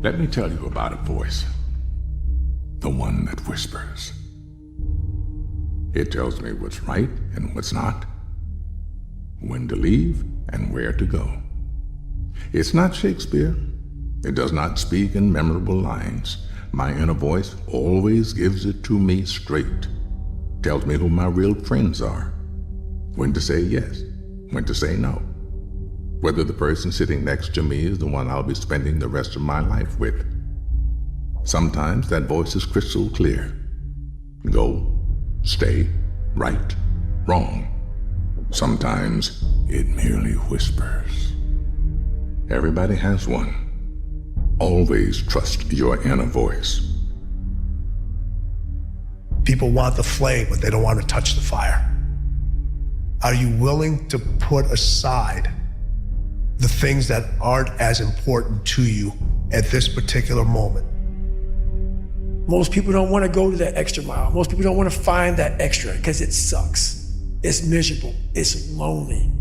Let me tell you about a voice. The one that whispers. It tells me what's right and what's not, when to leave and where to go. It's not Shakespeare. It does not speak in memorable lines. My inner voice always gives it to me straight. Tells me who my real friends are, when to say yes, when to say no, whether the person sitting next to me is the one I'll be spending the rest of my life with. Sometimes that voice is crystal clear. Go, stay, right, wrong. Sometimes it merely whispers. Everybody has one. Always trust your inner voice. People want the flame, but they don't want to touch the fire. Are you willing to put aside the things that aren't as important to you at this particular moment? Most people don't want to go to that extra mile. Most people don't want to find that extra because it sucks. It's miserable. It's lonely.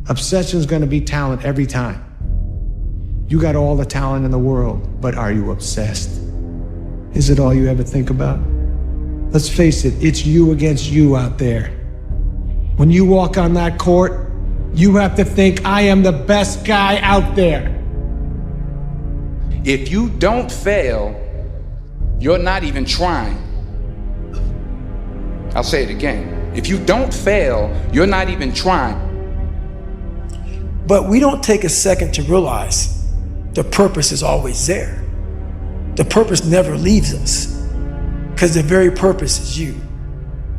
Obsession's gonna be talent every time. You got all the talent in the world, but are you obsessed? Is it all you ever think about? Let's face it, it's you against you out there. When you walk on that court, you have to think, I am the best guy out there. If you don't fail, you're not even trying. I'll say it again. If you don't fail, you're not even trying. But we don't take a second to realize the purpose is always there. The purpose never leaves us because the very purpose is you.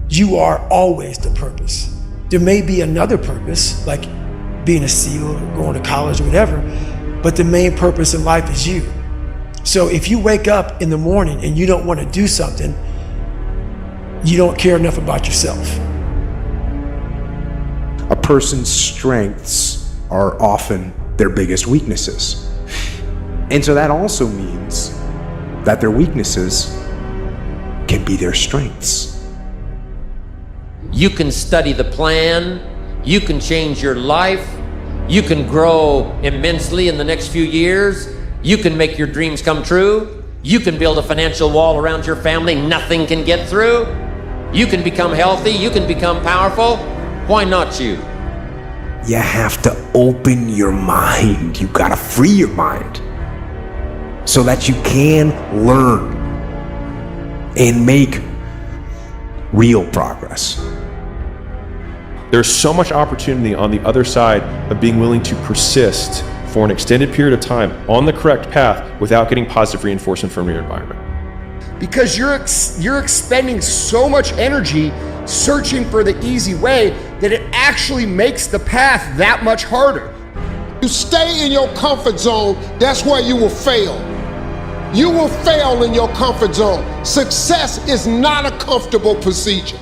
You are always the purpose. There may be another purpose, like being a SEAL or going to college or whatever, but the main purpose in life is you. So if you wake up in the morning and you don't want to do something, you don't care enough about yourself. A person's strengths are often their biggest weaknesses. And so that also means that their weaknesses can be their strengths. You can study the plan, you can change your life, you can grow immensely in the next few years, you can make your dreams come true, you can build a financial wall around your family nothing can get through, you can become healthy, you can become powerful. Why not you? You have to open your mind. You gotta free your mind so that you can learn and make real progress. There's so much opportunity on the other side of being willing to persist for an extended period of time on the correct path without getting positive reinforcement from your environment. Because you're expending so much energy searching for the easy way that it actually makes the path that much harder. You stay in your comfort zone, that's where you will fail. You will fail in your comfort zone. Success is not a comfortable procedure.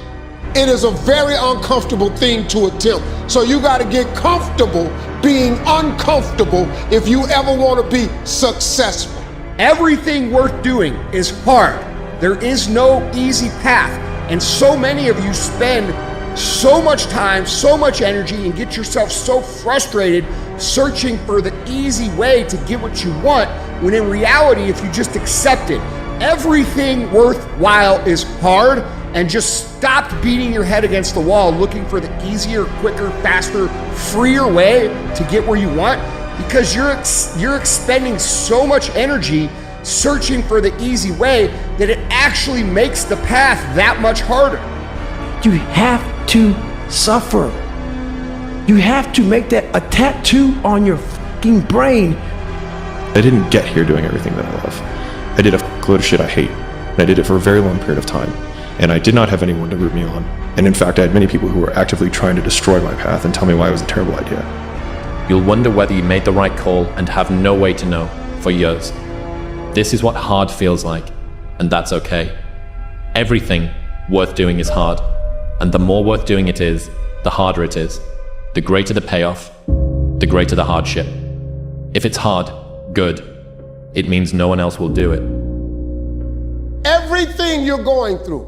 It is a very uncomfortable thing to attempt. So you got to get comfortable being uncomfortable if you ever want to be successful. Everything worth doing is hard. There is no easy path. And so many of you spend so much time, so much energy, and get yourself so frustrated searching for the easy way to get what you want, when in reality, if you just accept it, everything worthwhile is hard, and just stopped beating your head against the wall looking for the easier, quicker, faster, freer way to get where you want, because you're expending so much energy searching for the easy way that it actually makes the path that much harder. You have to suffer. You have to make that a tattoo on your fucking brain. I didn't get here doing everything that I love. I did a load of shit I hate, and I did it for a very long period of time. And I did not have anyone to root me on. And in fact, I had many people who were actively trying to destroy my path and tell me why it was a terrible idea. You'll wonder whether you made the right call and have no way to know for years. This is what hard feels like, and that's okay. Everything worth doing is hard, and the more worth doing it is, the harder it is. The greater the payoff, the greater the hardship. If it's hard, good. It means no one else will do it. Everything you're going through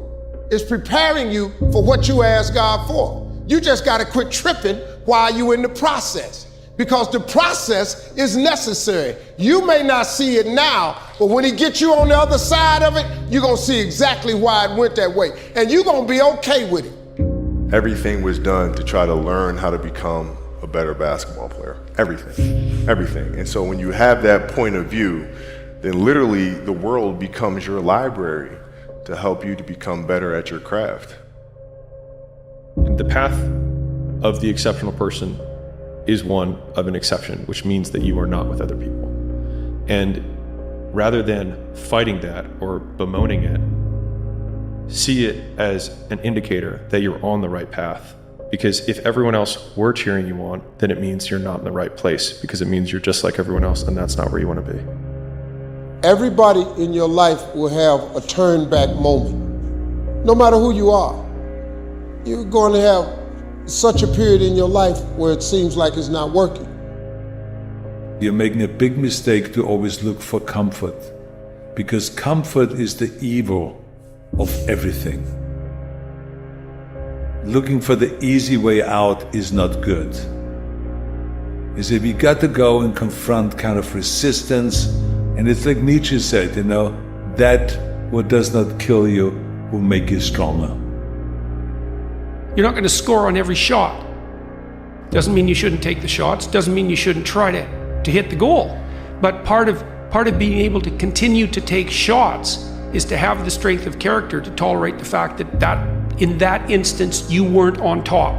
is preparing you for what you ask God for. You just got to quit tripping while you're in the process. because the process is necessary. You may not see it now, but when he gets you on the other side of it, you're gonna see exactly why it went that way. And you're gonna be okay with it. Everything was done to try to learn how to become a better basketball player. Everything. And so when you have that point of view, then literally the world becomes your library to help you to become better at your craft. The path of the exceptional person is one of an exception, which means that you are not with other people. And rather than fighting that or bemoaning it, see it as an indicator that you're on the right path. Because if everyone else were cheering you on, then it means you're not in the right place, because it means you're just like everyone else, and that's not where you want to be. Everybody in your life will have a turn back moment. No matter who you are, you're going to have such a period in your life where it seems like it's not working. You're making a big mistake to always look for comfort, because comfort is the evil of everything. Looking for the easy way out is not good. Is if you got to go and confront kind of resistance, and it's like Nietzsche said, that what does not kill you will make you stronger. You're not going to score on every shot. Doesn't mean you shouldn't take the shots. Doesn't mean you shouldn't try to hit the goal. But part of being able to continue to take shots is to have the strength of character to tolerate the fact that in that instance you weren't on top.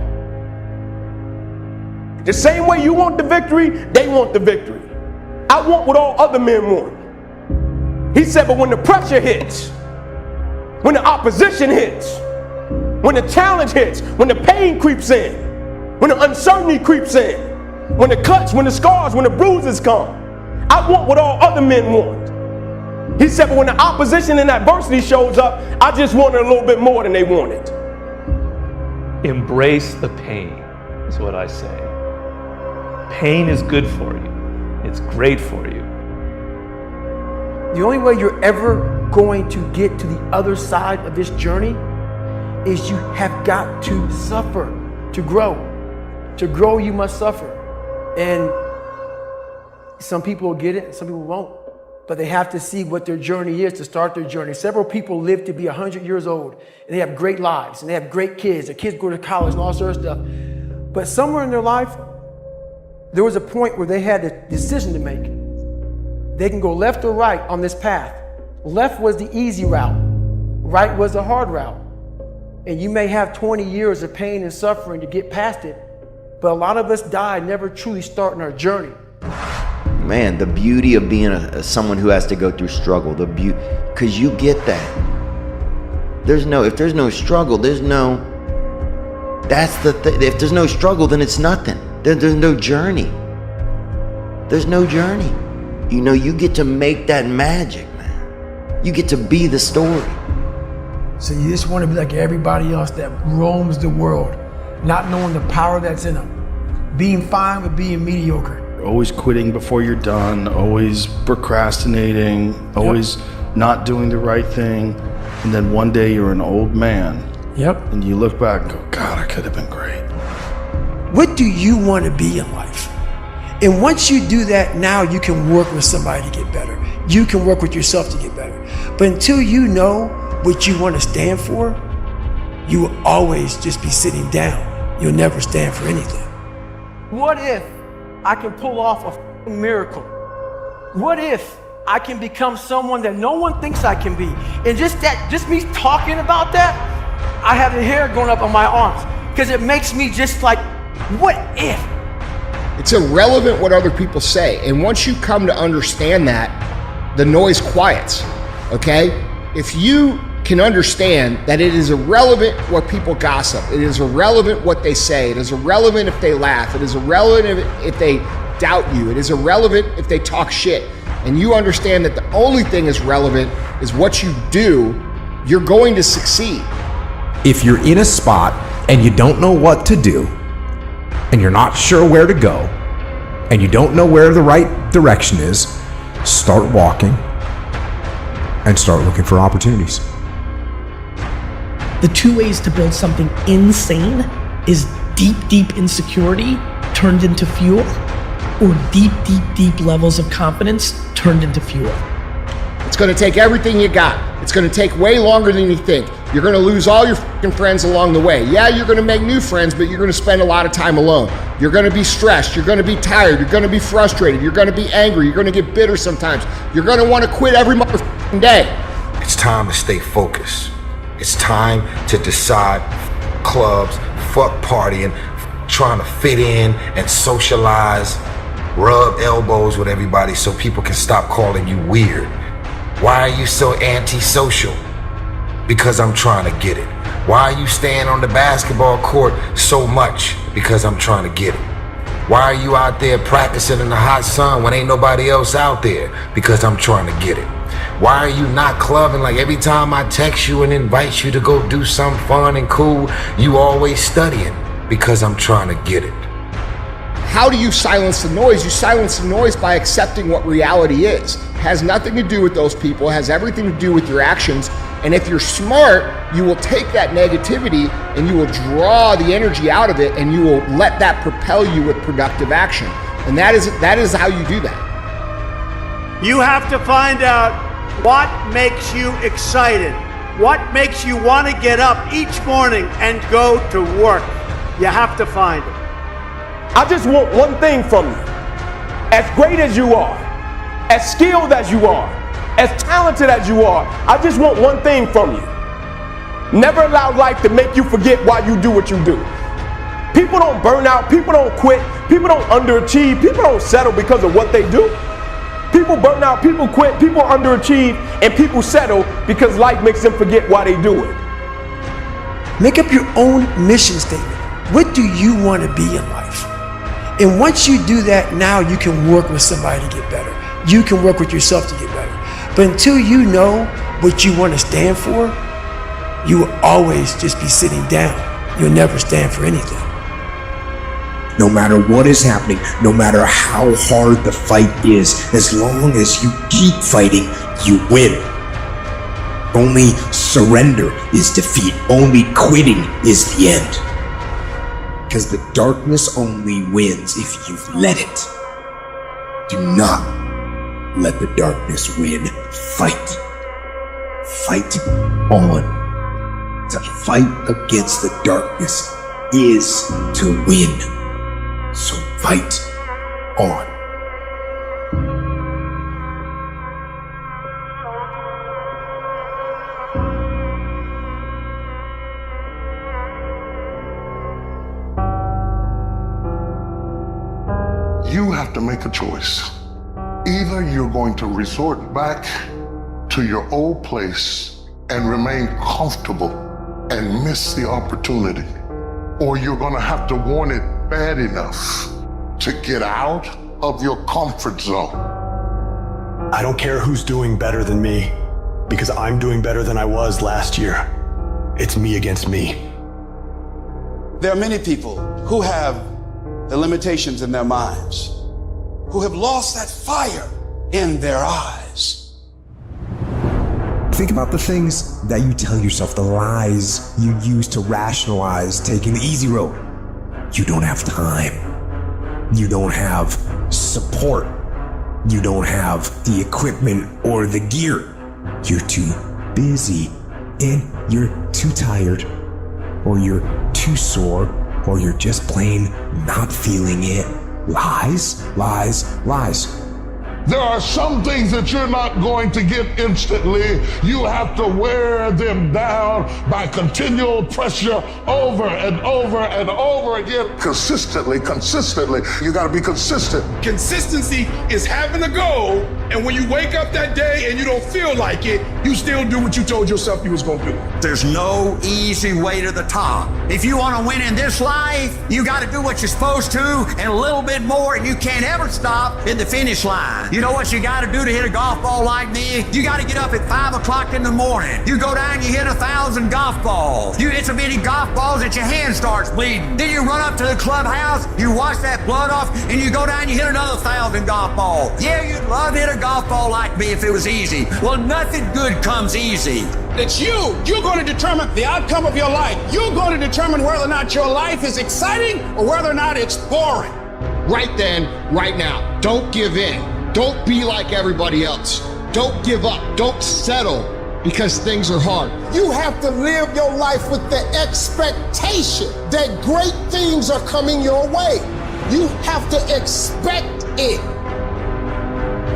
The same way you want the victory, they want the victory. I want what all other men want. He said, but when the pressure hits, when the opposition hits, when the challenge hits, when the pain creeps in, when the uncertainty creeps in, when the cuts, when the scars, when the bruises come, I want what all other men want. He said, but when the opposition and adversity shows up, I just wanted a little bit more than they wanted. Embrace the pain, is what I say. Pain is good for you. It's great for you. The only way you're ever going to get to the other side of this journey is you have got to suffer to grow. To grow, you must suffer. And some people will get it, some people won't. But they have to see what their journey is to start their journey. Several people live to be 100 years old, and they have great lives, and they have great kids. Their kids go to college and all sorts of stuff. But somewhere in their life, there was a point where they had a decision to make. They can go left or right on this path. Left was the easy route. Right was the hard route. And you may have 20 years of pain and suffering to get past it, but a lot of us die never truly starting our journey. Man, the beauty of being someone who has to go through struggle, because you get that. If there's no struggle, that's the thing. If there's no struggle, then it's nothing. There's no journey. There's no journey. You get to make that magic, man. You get to be the story. So you just want to be like everybody else that roams the world, not knowing the power that's in them, being fine with being mediocre. Always quitting before you're done, always procrastinating, always not doing the right thing. And then one day you're an old man. Yep. And you look back and go, God, I could have been great. What do you want to be in life? And once you do that, now you can work with somebody to get better. You can work with yourself to get better. But until you know what you want to stand for, you will always just be sitting down. You'll never stand for anything. What if I can pull off a miracle? What if I can become someone that no one thinks I can be? And just me talking about that, I have the hair going up on my arms because it makes me just like, what if? It's irrelevant what other people say. And once you come to understand that, the noise quiets, okay? If you can understand that it is irrelevant what people gossip, it is irrelevant what they say, it is irrelevant if they laugh, it is irrelevant if they doubt you, it is irrelevant if they talk shit, and you understand that the only thing is relevant is what you do, you're going to succeed. If you're in a spot and you don't know what to do, and you're not sure where to go, and you don't know where the right direction is, start walking and start looking for opportunities. The two ways to build something insane is deep insecurity turned into fuel, or deep, deep, deep levels of confidence turned into fuel. It's going to take everything you got. It's going to take way longer than you think. You're going to lose all your fucking friends along the way. Yeah, you're going to make new friends, but you're going to spend a lot of time alone. You're going to be stressed. You're going to be tired. You're going to be frustrated. You're going to be angry. You're going to get bitter sometimes. You're going to want to quit every motherfucking day. It's time to stay focused. It's time to decide clubs, fuck partying, trying to fit in and socialize, rub elbows with everybody so people can stop calling you weird. Why are you so antisocial? Because I'm trying to get it. Why are you staying on the basketball court so much? Because I'm trying to get it. Why are you out there practicing in the hot sun when ain't nobody else out there? Because I'm trying to get it. Why are you not clubbing like every time I text you and invite you to go do something fun and cool, you always studying? Because I'm trying to get it. How do you silence the noise? You silence the noise by accepting what reality is. It has nothing to do with those people. It has everything to do with your actions. And if you're smart, you will take that negativity and you will draw the energy out of it, and you will let that propel you with productive action. And that is how you do that. You have to find out what makes you excited, what makes you want to get up each morning and go to work. You have to find it. I just want one thing from you. As great as you are, as skilled as you are, as talented as you are, I just want one thing from you. Never allow life to make you forget why you do what you do. People don't burn out, people don't quit, people don't underachieve, people don't settle because of what they do. People burn out, people quit, people underachieve, and people settle because life makes them forget why they do it. Make up your own mission statement. What do you want to be in life? And once you do that, now you can work with somebody to get better. You can work with yourself to get better. But until you know what you want to stand for, you will always just be sitting down. You'll never stand for anything. No matter what is happening, no matter how hard the fight is, as long as you keep fighting, you win. Only surrender is defeat. Only quitting is the end. Because the darkness only wins if you let it. Do not let the darkness win. Fight. Fight on. To fight against the darkness is to win. So fight on. You have to make a choice. Either you're going to resort back to your old place and remain comfortable and miss the opportunity, or you're going to have to want it bad enough to get out of your comfort zone. I don't care who's doing better than me, because I'm doing better than I was last year. It's me against me. There are many people who have the limitations in their minds, who have lost that fire in their eyes. Think about the things that you tell yourself, the lies you use to rationalize taking the easy road. You don't have time. You don't have support. You don't have the equipment or the gear. You're too busy, and you're too tired, or you're too sore, or you're just plain not feeling it. Lies, lies, lies. There are some things that you're not going to get instantly. You have to wear them down by continual pressure over and over and over again. Consistently. You gotta be consistent. Consistency is having a goal, and when you wake up that day and you don't feel like it, you still do what you told yourself you was gonna do. There's no easy way to the top. If you want to win in this life, you got to do what you're supposed to and a little bit more, and you can't ever stop at the finish line. You know what you got to do to hit a golf ball like me? You got to get up at 5 o'clock in the morning. You go down, you hit 1,000 golf balls. You hit so many golf balls that your hand starts bleeding. Then you run up to the clubhouse, you wash that blood off, and you go down, you hit another 1,000 golf balls. Yeah, you'd love to hit a golf ball like me if it was easy. Well, nothing good comes easy. It's you're going to determine the outcome of your life. You're going to determine whether or not your life is exciting or whether or not it's boring. right then, right now. Don't give in. Don't be like everybody else. Don't give up. Don't settle because things are hard. You have to live your life with the expectation that great things are coming your way. You have to expect it.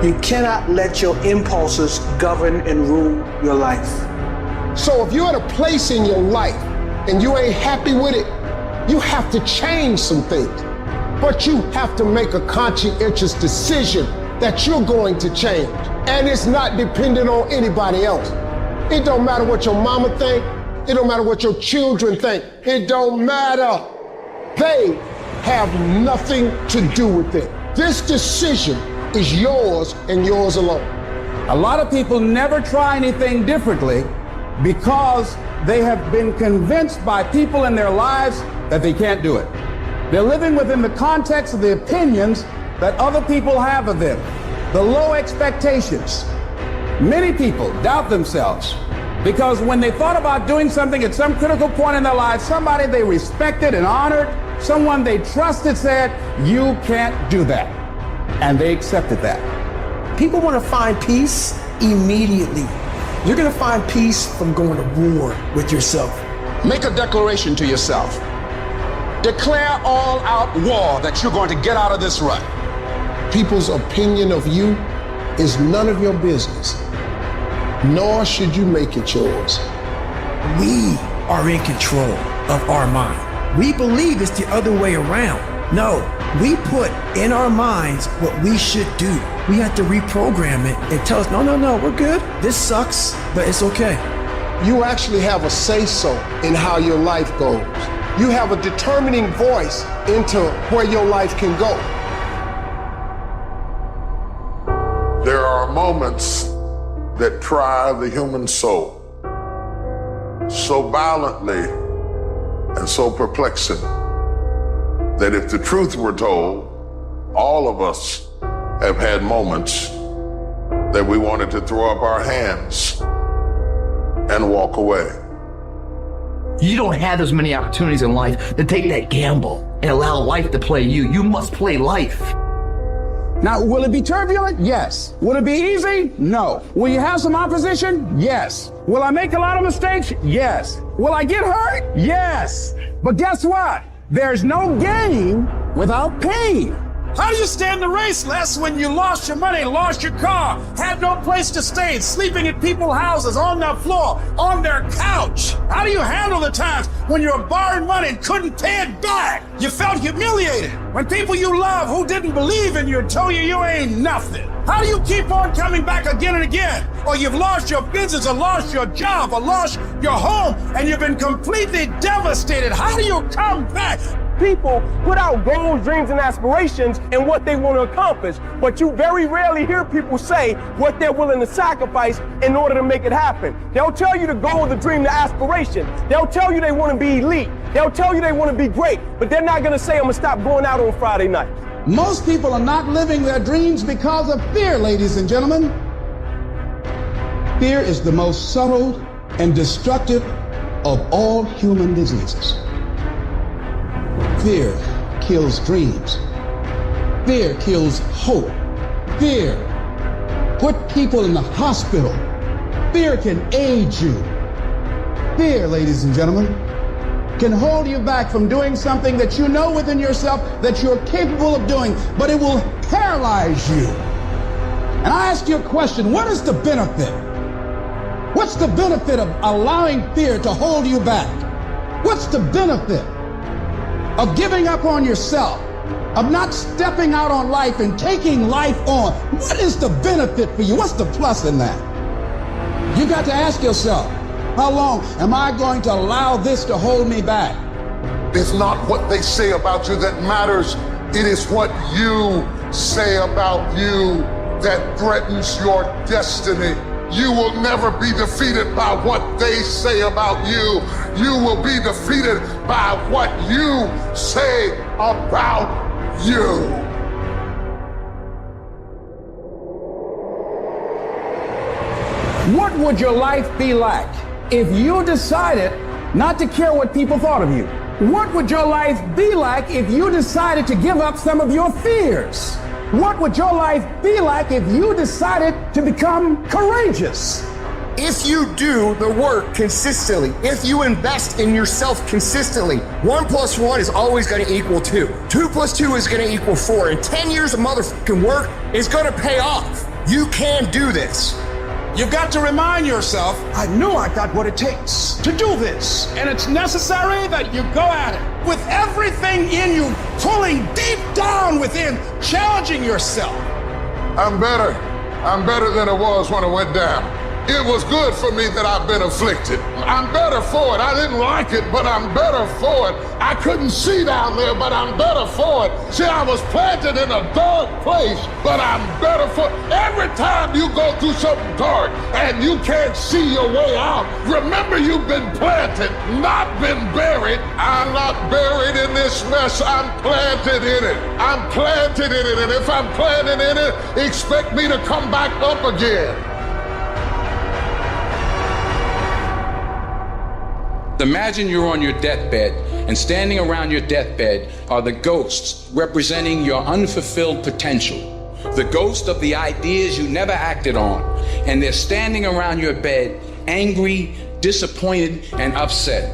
You cannot let your impulses govern and rule your life. So if you're at a place in your life and you ain't happy with it, you have to change some things. But you have to make a conscientious decision that you're going to change. And it's not dependent on anybody else. It don't matter what your mama think. It don't matter what your children think. It don't matter. They have nothing to do with it. This decision is yours and yours alone. A lot of people never try anything differently because they have been convinced by people in their lives that they can't do it. They're living within the context of the opinions that other people have of them, the low expectations. Many people doubt themselves because when they thought about doing something at some critical point in their lives, somebody they respected and honored, someone they trusted said, "You can't do that." And they accepted that. People want to find peace immediately. You're going to find peace from going to war with yourself. Make a declaration to yourself. Declare all out war that you're going to get out of this rut. People's opinion of you is none of your business, nor should you make it yours. We are in control of our mind. We believe it's the other way around. No, we put in our minds what we should do. We have to reprogram it and tell us, no, we're good. This sucks, but it's okay. You actually have a say-so in how your life goes. You have a determining voice into where your life can go. There are moments that try the human soul so violently and so perplexing that if the truth were told, all of us have had moments that we wanted to throw up our hands and walk away. You don't have as many opportunities in life to take that gamble and allow life to play you. You must play life. Now, will it be turbulent? Yes. Will it be easy? No. Will you have some opposition? Yes. Will I make a lot of mistakes? Yes. Will I get hurt? Yes. But guess what? There's no gain without pain. How do you stand the race, Les, when you lost your money, lost your car, had no place to stay, sleeping in people's houses, on their floor, on their couch? How do you handle the times when you were borrowing money and couldn't pay it back? You felt humiliated when people you love who didn't believe in you told you you ain't nothing. How do you keep on coming back again and again? Or you've lost your business, or lost your job, or lost your home, and you've been completely devastated. How do you come back? People put out goals, dreams, and aspirations and what they want to accomplish, but you very rarely hear people say what they're willing to sacrifice in order to make it happen. They'll tell you the goal, the dream, the aspiration. They'll tell you they want to be elite. They'll tell you they want to be great, but they're not going to say, I'm going to stop going out on Friday night. Most people are not living their dreams because of fear, ladies and gentlemen. Fear is the most subtle and destructive of all human diseases. Fear kills dreams. Fear kills hope. Fear put people in the hospital. Fear can aid you. Fear, ladies and gentlemen, can hold you back from doing something that you know within yourself that you're capable of doing, but it will paralyze you. And I ask you a question, what is the benefit? What's the benefit of allowing fear to hold you back? What's the benefit of giving up on yourself, of not stepping out on life and taking life on? What is the benefit for you? What's the plus in that? You got to ask yourself, how long am I going to allow this to hold me back? It's not what they say about you that matters. It is what you say about you that threatens your destiny. You will never be defeated by what they say about you. You will be defeated by what you say about you. What would your life be like if you decided not to care what people thought of you? What would your life be like if you decided to give up some of your fears? What would your life be like if you decided to become courageous? If you do the work consistently, if you invest in yourself consistently, 1 + 1 is always going to equal 2. 2 + 2 is going to equal 4. And 10 years of motherfucking work is going to pay off. You can do this. You've got to remind yourself, I know I got what it takes to do this. And it's necessary that you go at it with everything in you, pulling deep down within, challenging yourself. I'm better. I'm better than I was when I went down. It was good for me that I've been afflicted. I'm better for it. I didn't like it, but I'm better for it. I couldn't see down there, but I'm better for it. See, I was planted in a dark place, but I'm better for it. Every time you go through something dark and you can't see your way out, remember you've been planted, not been buried. I'm not buried in this mess. I'm planted in it. I'm planted in it. And if I'm planted in it, expect me to come back up again. Imagine you're on your deathbed, and standing around your deathbed are the ghosts representing your unfulfilled potential. The ghost of the ideas you never acted on. And they're standing around your bed, angry, disappointed, and upset.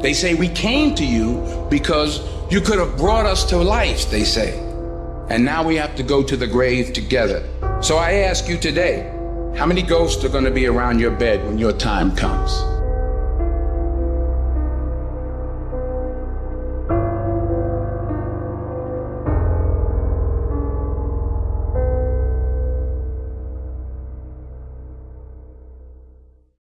They say, we came to you because you could have brought us to life, they say. And now we have to go to the grave together. So I ask you today, how many ghosts are going to be around your bed when your time comes?